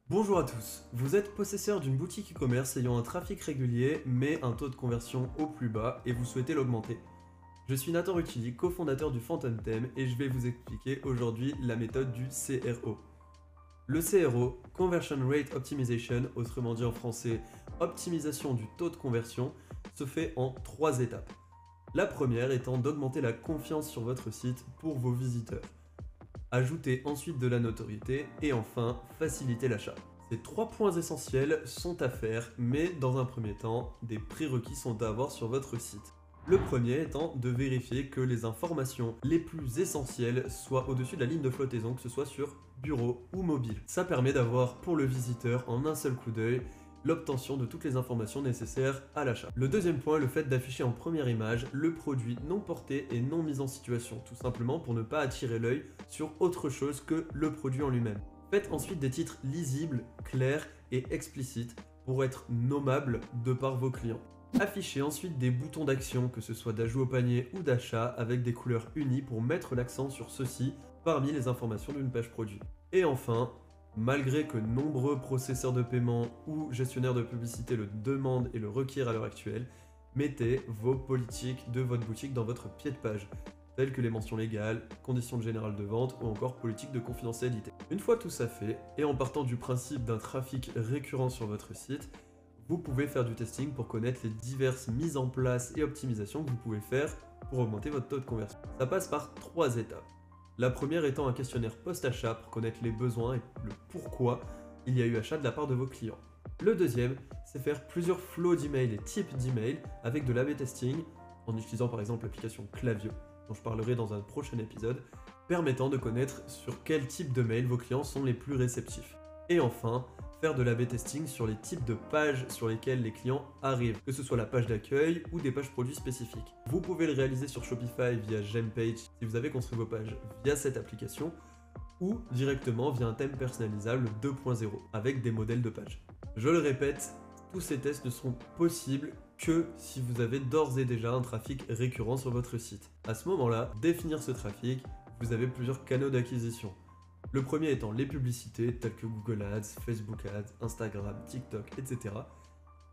Bonjour à tous, vous êtes possesseur d'une boutique e-commerce ayant un trafic régulier mais un taux de conversion au plus bas et vous souhaitez l'augmenter. Je suis Nathan Rutilli, cofondateur du Phantom Theme et je vais vous expliquer aujourd'hui la méthode du CRO. Le CRO, Conversion Rate Optimization, autrement dit en français optimisation du taux de conversion, se fait en 3 étapes. La première étant d'augmenter la confiance sur votre site pour vos visiteurs. Ajouter ensuite de la notoriété et enfin faciliter l'achat. Ces 3 points essentiels sont à faire, mais dans un premier temps, des prérequis sont à avoir sur votre site. Le premier étant de vérifier que les informations les plus essentielles soient au-dessus de la ligne de flottaison, que ce soit sur bureau ou mobile. Ça permet d'avoir pour le visiteur en un seul coup d'œil l'obtention de toutes les informations nécessaires à l'achat. Le deuxième point est le fait d'afficher en première image le produit non porté et non mis en situation, tout simplement pour ne pas attirer l'œil sur autre chose que le produit en lui-même. Faites ensuite des titres lisibles, clairs et explicites pour être nommables de par vos clients. Affichez ensuite des boutons d'action, que ce soit d'ajout au panier ou d'achat, avec des couleurs unies pour mettre l'accent sur ceci parmi les informations d'une page produit. Et enfin, malgré que nombreux processeurs de paiement ou gestionnaires de publicité le demandent et le requièrent à l'heure actuelle, mettez vos politiques de votre boutique dans votre pied de page, telles que les mentions légales, conditions générales de vente ou encore politique de confidentialité. Une fois tout ça fait, et en partant du principe d'un trafic récurrent sur votre site, vous pouvez faire du testing pour connaître les diverses mises en place et optimisations que vous pouvez faire pour augmenter votre taux de conversion. Ça passe par 3 étapes. La première étant un questionnaire post-achat pour connaître les besoins et le pourquoi il y a eu achat de la part de vos clients. Le deuxième, c'est faire plusieurs flows d'emails et types d'emails avec de l'A/B testing en utilisant par exemple l'application Klaviyo, dont je parlerai dans un prochain épisode, permettant de connaître sur quel type de mail vos clients sont les plus réceptifs. Et enfin, faire de l'A/B testing sur les types de pages sur lesquelles les clients arrivent, que ce soit la page d'accueil ou des pages produits spécifiques. Vous pouvez le réaliser sur Shopify via Gempage si vous avez construit vos pages via cette application ou directement via un thème personnalisable 2.0 avec des modèles de pages. Je le répète, tous ces tests ne seront possibles que si vous avez d'ores et déjà un trafic récurrent sur votre site. À ce moment-là, définir ce trafic, vous avez plusieurs canaux d'acquisition. Le premier étant les publicités telles que Google Ads, Facebook Ads, Instagram, TikTok, etc.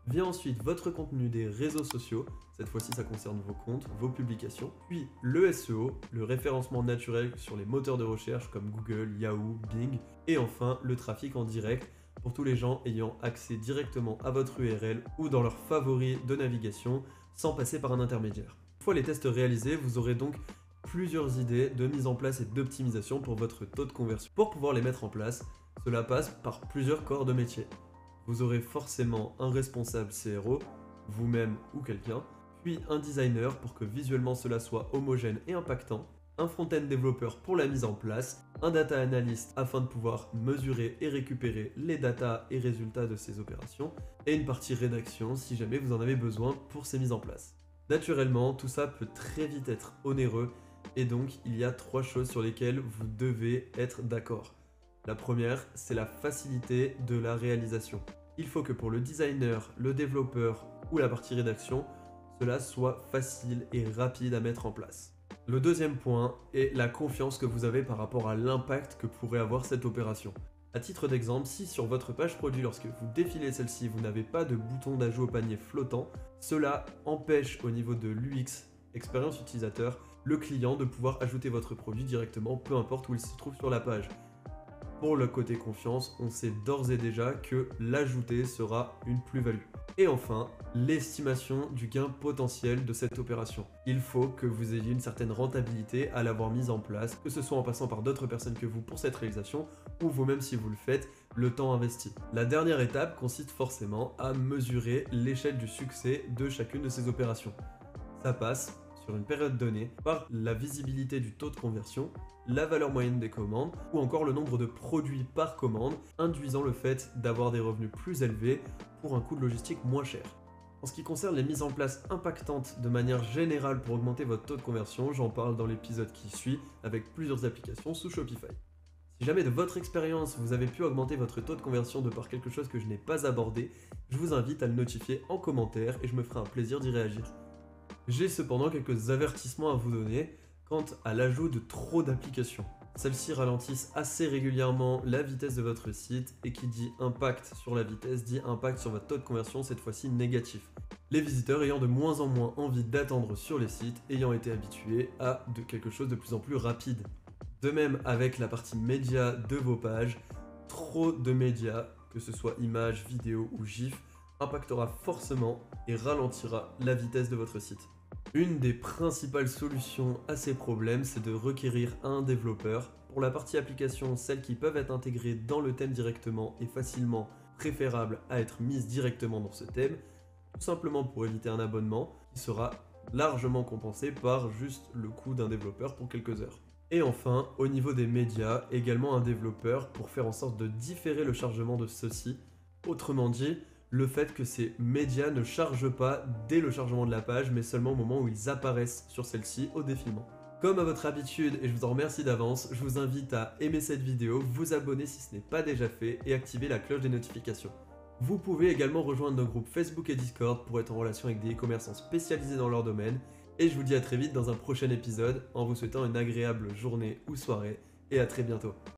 Vient ensuite votre contenu des réseaux sociaux, cette fois-ci ça concerne vos comptes, vos publications, puis le SEO, le référencement naturel sur les moteurs de recherche comme Google, Yahoo, Bing, et enfin le trafic en direct pour tous les gens ayant accès directement à votre URL ou dans leurs favoris de navigation sans passer par un intermédiaire. Une fois les tests réalisés, vous aurez donc plusieurs idées de mise en place et d'optimisation pour votre taux de conversion. Pour pouvoir les mettre en place, cela passe par plusieurs corps de métier. Vous aurez forcément un responsable CRO, vous-même ou quelqu'un, puis un designer pour que visuellement cela soit homogène et impactant, un front-end développeur pour la mise en place, un data analyst afin de pouvoir mesurer et récupérer les data et résultats de ces opérations, et une partie rédaction si jamais vous en avez besoin pour ces mises en place. Naturellement, tout ça peut très vite être onéreux et donc il y a 3 choses sur lesquelles vous devez être d'accord. La première, c'est la facilité de la réalisation. Il faut que pour le designer, le développeur ou la partie rédaction, cela soit facile et rapide à mettre en place. Le deuxième point est la confiance que vous avez par rapport à l'impact que pourrait avoir cette opération. À titre d'exemple, si sur votre page produit, lorsque vous défilez celle-ci, vous n'avez pas de bouton d'ajout au panier flottant, cela empêche au niveau de l'UX, expérience utilisateur, le client de pouvoir ajouter votre produit directement, peu importe où il se trouve sur la page. Pour le côté confiance, on sait d'ores et déjà que l'ajouter sera une plus-value. Et enfin, l'estimation du gain potentiel de cette opération. Il faut que vous ayez une certaine rentabilité à l'avoir mise en place, que ce soit en passant par d'autres personnes que vous pour cette réalisation, ou vous-même si vous le faites, le temps investi. La dernière étape consiste forcément à mesurer l'échelle du succès de chacune de ces opérations. Ça passe sur une période donnée par la visibilité du taux de conversion, la valeur moyenne des commandes ou encore le nombre de produits par commande, induisant le fait d'avoir des revenus plus élevés pour un coût de logistique moins cher. En ce qui concerne les mises en place impactantes de manière générale pour augmenter votre taux de conversion, j'en parle dans l'épisode qui suit avec plusieurs applications sous Shopify. Si jamais de votre expérience vous avez pu augmenter votre taux de conversion de par quelque chose que je n'ai pas abordé, je vous invite à le notifier en commentaire et je me ferai un plaisir d'y réagir. J'ai cependant quelques avertissements à vous donner quant à l'ajout de trop d'applications. Celles-ci ralentissent assez régulièrement la vitesse de votre site et qui dit impact sur la vitesse dit impact sur votre taux de conversion, cette fois-ci négatif. Les visiteurs ayant de moins en moins envie d'attendre sur les sites, ayant été habitués à quelque chose de plus en plus rapide. De même avec la partie médias de vos pages, trop de médias, que ce soit images, vidéos ou gifs, impactera forcément et ralentira la vitesse de votre site. Une des principales solutions à ces problèmes, c'est de requérir un développeur. Pour la partie application, celles qui peuvent être intégrées dans le thème directement et facilement préférable à être mises directement dans ce thème, tout simplement pour éviter un abonnement qui sera largement compensé par juste le coût d'un développeur pour quelques heures. Et enfin, au niveau des médias, également un développeur pour faire en sorte de différer le chargement de ceux-ci. Autrement dit, le fait que ces médias ne chargent pas dès le chargement de la page, mais seulement au moment où ils apparaissent sur celle-ci au défilement. Comme à votre habitude, et je vous en remercie d'avance, je vous invite à aimer cette vidéo, vous abonner si ce n'est pas déjà fait, et activer la cloche des notifications. Vous pouvez également rejoindre nos groupes Facebook et Discord pour être en relation avec des e-commerçants spécialisés dans leur domaine, et je vous dis à très vite dans un prochain épisode, en vous souhaitant une agréable journée ou soirée, et à très bientôt.